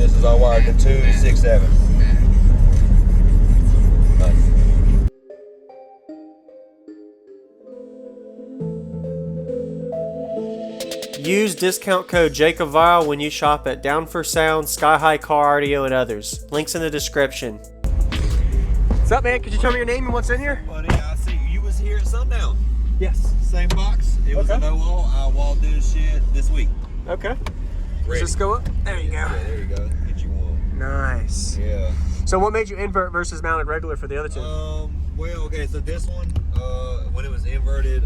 this is all wired to 267. Nice. Use discount code JACOBVILE when you shop at Down for Sound, Sky High Car Audio, and others. Links in the description. What's up, man? Could you tell me your name and what's in here? Buddy, I see you was here at sundown. Yes. Same box. It was a no wall. I walled this shit this week. Okay. Ready. Does this go up? There you go. Yeah, there you go. Get you one. Nice. Yeah. So what made you invert versus mounted regular for the other two? Well, okay, so this one, when it was inverted,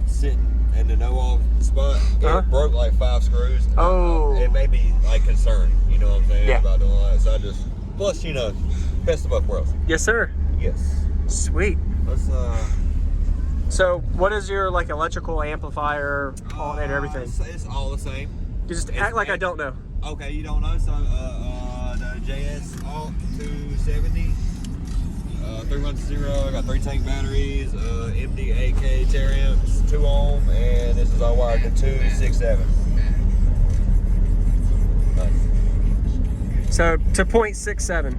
sitting in the no-wall spot, it broke like 5 screws. Oh. It made me like concerned, you know what I'm saying, Yeah. about doing all that. So I just, plus, you know, best of both worlds. Yes, sir. Yes. Sweet. Let's, So what is your like electrical amplifier, alternator, everything? It's all the same. You just act like I don't know. Okay, you don't know, so, the JS Alt 270. 310, I got 3 tank batteries, MD AK 10 amps, 2 ohm, and this is all wired to 267. Nice. So to 0.67.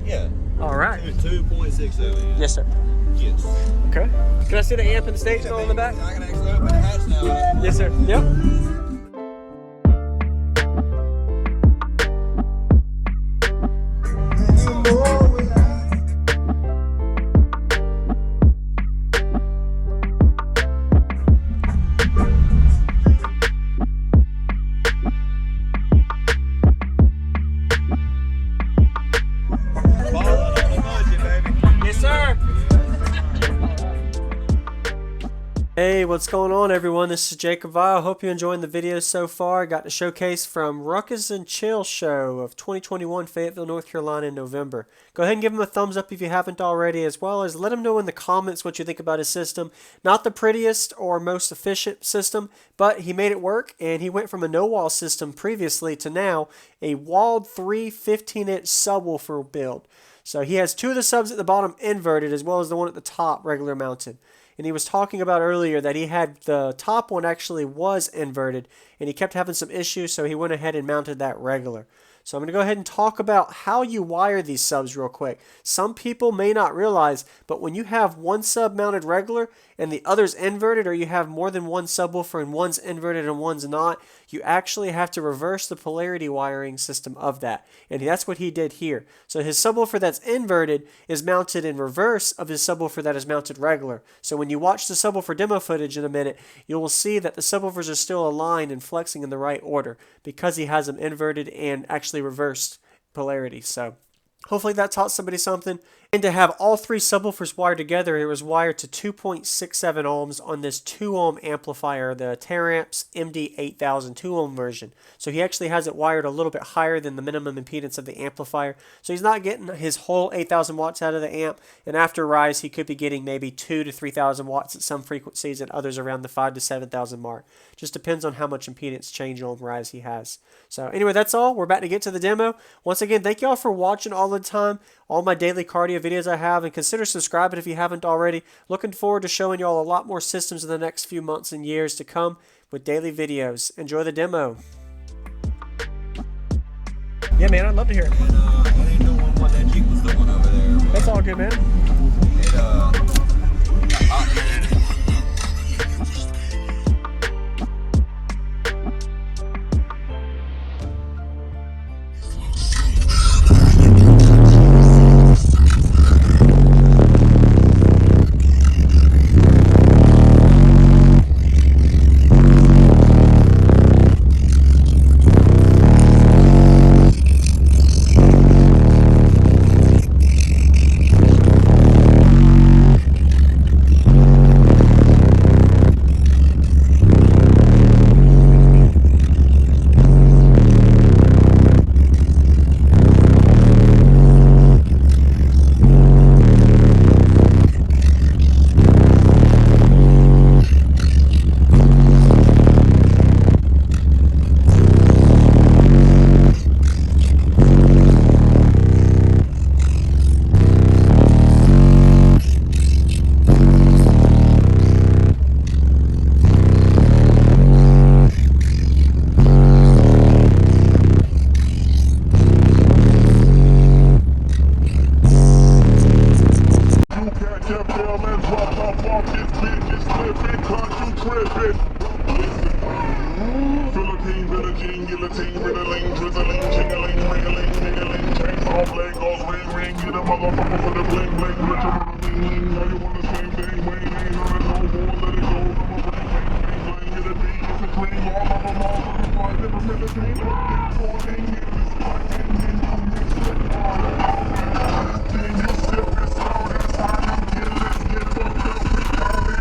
Yeah. All right. 2.67. Yeah. Yes, sir. Yes. Okay. Can I see the amp and the stage and all in the back? I can actually open the hatch now. Yes, sir. Yep. Hey, what's going on, everyone? This is Jacob Vile. Hope you're enjoying the video so far. Got the showcase from Ruckus and Chill show of 2021 Fayetteville, North Carolina in November. Go ahead and give him a thumbs up if you haven't already, as well as let him know in the comments what you think about his system. Not the prettiest or most efficient system, but he made it work, and he went from a no-wall system previously to now a walled 3 15-inch subwoofer build. So he has 2 of the subs at the bottom inverted, as well as the one at the top regular mounted. And he was talking about earlier that he had the top one actually was inverted and he kept having some issues, so he went ahead and mounted that regular. So I'm going to go ahead and talk about how you wire these subs real quick. Some people may not realize, but when you have one sub mounted regular and the other's inverted, or you have more than one subwoofer and one's inverted and one's not, you actually have to reverse the polarity wiring system of that. And that's what he did here. So his subwoofer that's inverted is mounted in reverse of his subwoofer that is mounted regular. So when you watch the subwoofer demo footage in a minute, you will see that the subwoofers are still aligned and flexing in the right order because he has them inverted and actually reversed polarity. So hopefully that taught somebody something. And to have all 3 subwoofers wired together, it was wired to 2.67 ohms on this 2 ohm amplifier, the Teramps MD 8000 2 ohm version. So he actually has it wired a little bit higher than the minimum impedance of the amplifier. So he's not getting his whole 8,000 watts out of the amp. And after rise, he could be getting maybe 2,000 to 3,000 watts at some frequencies and others around the 5,000 to 7,000 mark. Just depends on how much impedance change on rise he has. So anyway, that's all. We're about to get to the demo. Once again, thank you all for watching all the time, all my daily cardio videos I have, and consider subscribing if you haven't already. Looking forward to showing you all a lot more systems in the next few months and years to come with daily videos. Enjoy the demo. Yeah, man, I'd love to hear it. And, I ain't doing what that Jeep was doing over there. That's all good, man. Jingling, drizzling, jingling, wiggling, niggling, chainsaw blade goes ring, ring, get a motherfucker for the bling, bling, rich ling, ling, now you want the same thing, wing, ain't on it no more, let it go, I'm a bling, bling, bling, get a D, it's a cream, all of them all, for the fly, never meditate, get morning, in this fight, and then you mix it all, then you sip it slow, that's how you kill it, get fucked up, we call it.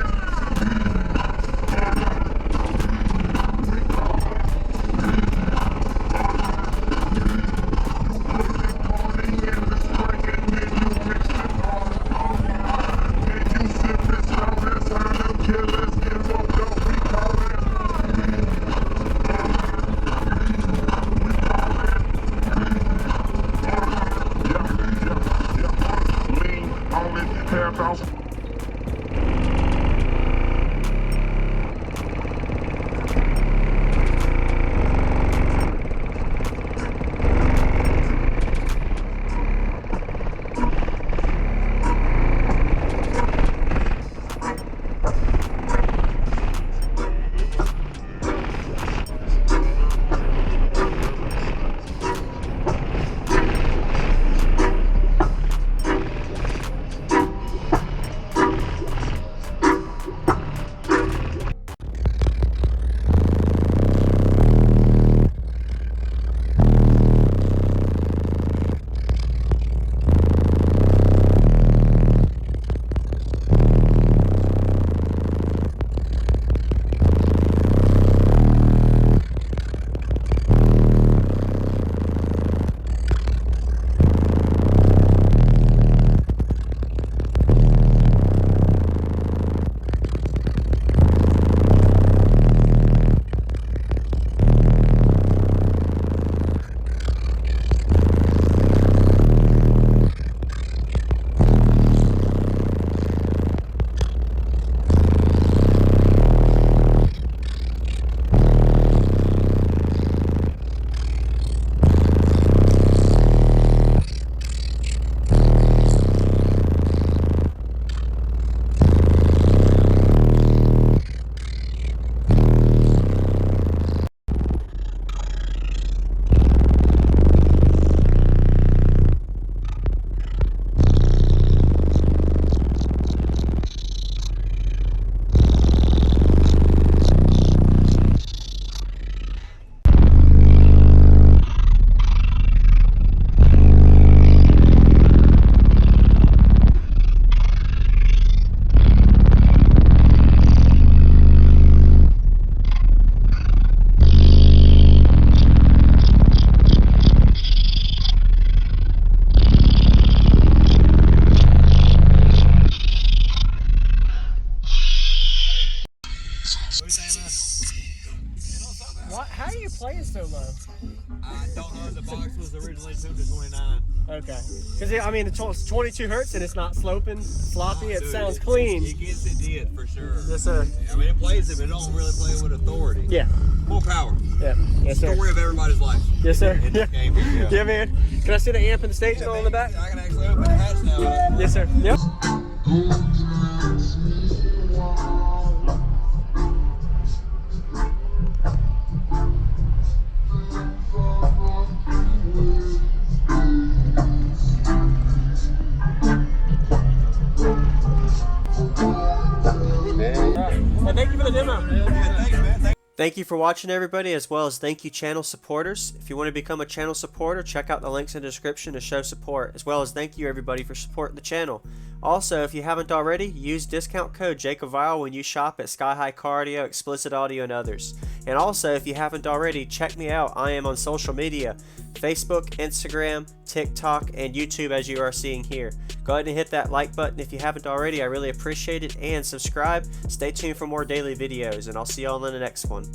What? How are you playing so low? I don't know. The box was originally tuned to 29. Okay. Because, I mean, it's 22 hertz and it's not sloping, floppy. It Dude, sounds clean. It gets it did for sure. Yes, sir. I mean, it plays it, but it don't really play it with authority. Yeah. More power. Yeah. Yes, sir. Story of everybody's life. Yes, sir. In this game here, Yeah, man. Can I see the amp and the stage all in the back? I can actually open the hatch now. Yes, sir. Yep. Thank you for the demo. Yeah, thanks, man. Thank you for watching, everybody, as well as thank you channel supporters. If you want to become a channel supporter, check out the links in the description to show support, as well as thank you everybody for supporting the channel. Also, if you haven't already, use discount code JACOBVILE when you shop at Sky High Cardio, Explicit Audio, and others. And also, if you haven't already, check me out. I am on social media, Facebook, Instagram, TikTok, and YouTube, as you are seeing here. Go ahead and hit that like button if you haven't already. I really appreciate it. And subscribe. Stay tuned for more daily videos, and I'll see y'all in the next one.